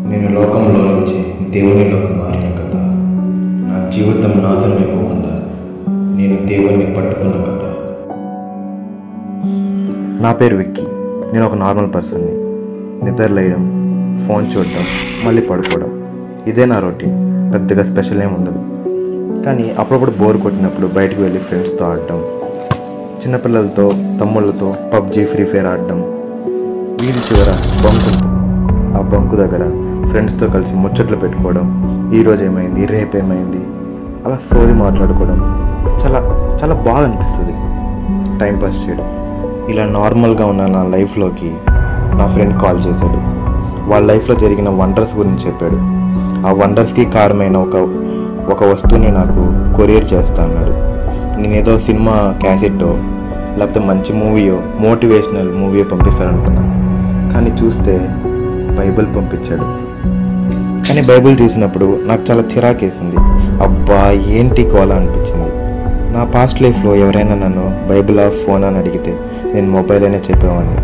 నేను లోకంలో నుంచి దేవునిలోకి మారిన కథ. నా జీవితం నాశనం అయిపోకుండా నేను దేవుణ్ణి పట్టుకున్న కథ. నా పేరు విక్కీ. నేను ఒక నార్మల్ పర్సన్ని. నిద్రలేయడం, ఫోన్ చూడటం, మళ్ళీ పడుకోవడం, ఇదే నా రొటీన్. పెద్దగా స్పెషల్ ఏమి ఉండదు. కానీ అప్పుడప్పుడు బోర్ కొట్టినప్పుడు బయటకు వెళ్ళి ఫ్రెండ్స్తో ఆడటం, చిన్నపిల్లలతో తమ్ముళ్ళతో పబ్జీ, ఫ్రీ ఫైర్ ఆడటం. వీధి చివర బంకు ఉంటుంది. ఆ బంకు దగ్గర ఫ్రెండ్స్తో కలిసి ముచ్చట్లు పెట్టుకోవడం, ఈరోజు ఏమైంది, రేపు ఏమైంది, అలా సోది మాట్లాడుకోవడం చాలా చాలా బాగా అనిపిస్తుంది టైంపాస్ చేయడం. ఇలా నార్మల్గా ఉన్న నా లైఫ్లోకి నా ఫ్రెండ్ కాల్ చేశాడు. వాళ్ళ లైఫ్లో జరిగిన వండర్స్ గురించి చెప్పాడు. ఆ వండర్స్కి కారణమైన ఒక వస్తువుని నాకు కొరియర్ చేస్తా అన్నాడు. నేనేదో సినిమా క్యాసెట్టో లేకపోతే మంచి మూవీయో, మోటివేషనల్ మూవీయో పంపిస్తాడనుకున్నాను. కానీ చూస్తే బైబిల్ పంపించాడు. కానీ బైబిల్ చూసినప్పుడు నాకు చాలా చిరాకేసింది. అబ్బా ఏంటి గోల అనిపించింది. నా పాస్ట్ లైఫ్లో ఎవరైనా నన్ను బైబిల్ ఆ ఫోన్ అని అడిగితే నేను మొబైల్ అనే చెప్పేవాడిని.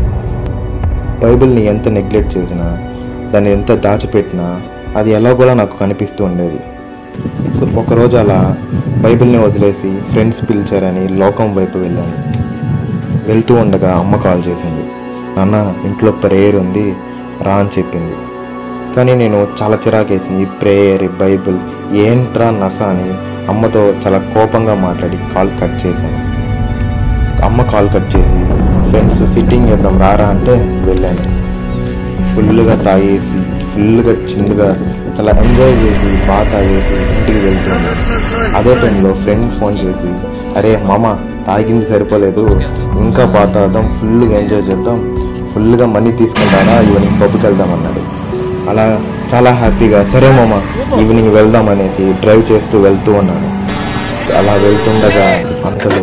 బైబిల్ని ఎంత నెగ్లెక్ట్ చేసినా, దాన్ని ఎంత దాచిపెట్టినా అది ఎలాగోలా నాకు కనిపిస్తూ ఉండేది. సో ఒకరోజు అలా బైబిల్ని వదిలేసి ఫ్రెండ్స్ పిలిచారని లోకం వైపు వెళ్ళాను. వెళ్తూ ఉండగా అమ్మ కాల్ చేసింది. నాన్న, ఇంట్లో ప్రేయర్ ఉంది రా అని చెప్పింది. కానీ నేను చాలా చిరాకేసింది. ఈ ప్రేయర్, బైబిల్ ఏంట్రా నస అని అమ్మతో చాలా కోపంగా మాట్లాడి కాల్ కట్ చేశాను. అమ్మ కాల్ కట్ చేసి ఫ్రెండ్స్ సిట్టింగ్ చేద్దాం రారా అంటే వెళ్ళాను. ఫుల్గా తాగేసి, ఫుల్గా చిందుగా చాలా ఎంజాయ్ చేసి బాగా తాగేసి ఇంటికి వెళ్తున్నాను. అదే టైంలో ఫ్రెండ్ ఫోన్ చేసి, అరే మామ, తాగింది సరిపోలేదు, ఇంకా బాగా తాగుదాం, ఫుల్గా ఎంజాయ్ చేద్దాం, ఫుల్గా మనీ తీసుకుంటానా, ఈవినింగ్ పబ్కి వెళ్దామన్నాడు. అలా చాలా హ్యాపీగా సరే మామ ఈవినింగ్ వెళ్దాం అనేసి డ్రైవ్ చేస్తూ వెళ్తూ ఉన్నాను. అలా వెళ్తుండగా అంతలో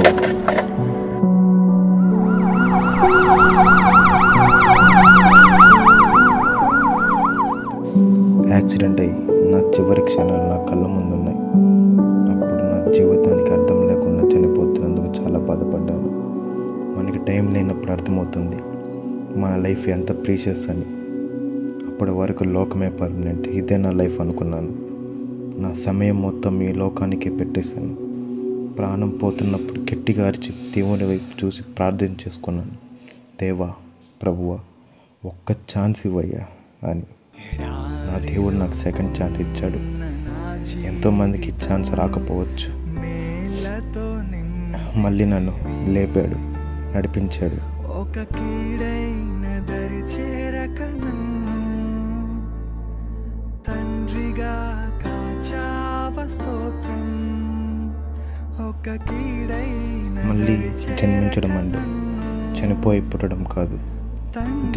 యాక్సిడెంట్ అయ్యి నా చివరి క్షణాలు నా కళ్ళ ముందు ఉన్నాయి. అప్పుడు నా జీవితానికి అర్థం లేకుండా చనిపోతున్నందుకు చాలా బాధపడ్డాను. మనకి టైం లేనప్పుడు అర్థమవుతుంది మన లైఫ్ ఎంత ప్రీషియస్ అని. అప్పటి వరకు లోకమే పర్మనెంట్, ఇదే నా లైఫ్ అనుకున్నాను. నా సమయం మొత్తం ఈ లోకానికే పెట్టేశాను. ప్రాణం పోతున్నప్పుడు గట్టిగా అరిచి దేవుని వైపు చూసి ప్రార్థన చేసుకున్నాను. దేవా, ప్రభువా, ఒక్క ఛాన్స్ ఇవ్వయ్యా అని. నా దేవుడు నాకు సెకండ్ ఛాన్స్ ఇచ్చాడు. ఎంతోమందికి ఛాన్స్ రాకపోవచ్చు. మళ్ళీ నన్ను లేపాడు, నడిపించాడు. ఒక కీడైన దరి చేరకను తండ్రిగా కాచావ స్తోత్రం. ఒక కీడైన మళ్ళీ జన్మించడం అంటే చనిపోయి పుట్టడం కాదు,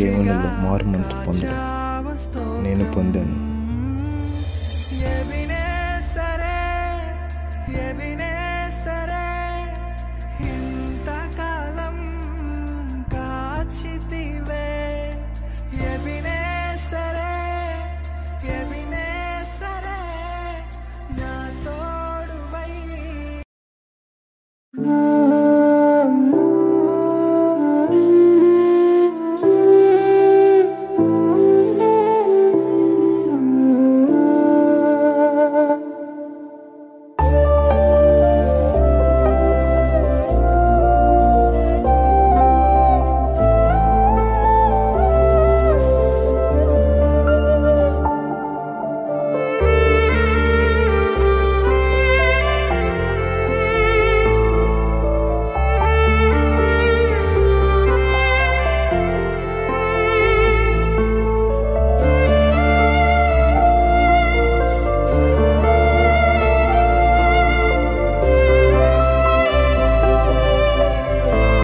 దేవునిలో మారు మనసు పొందడం. నేను పొందాను.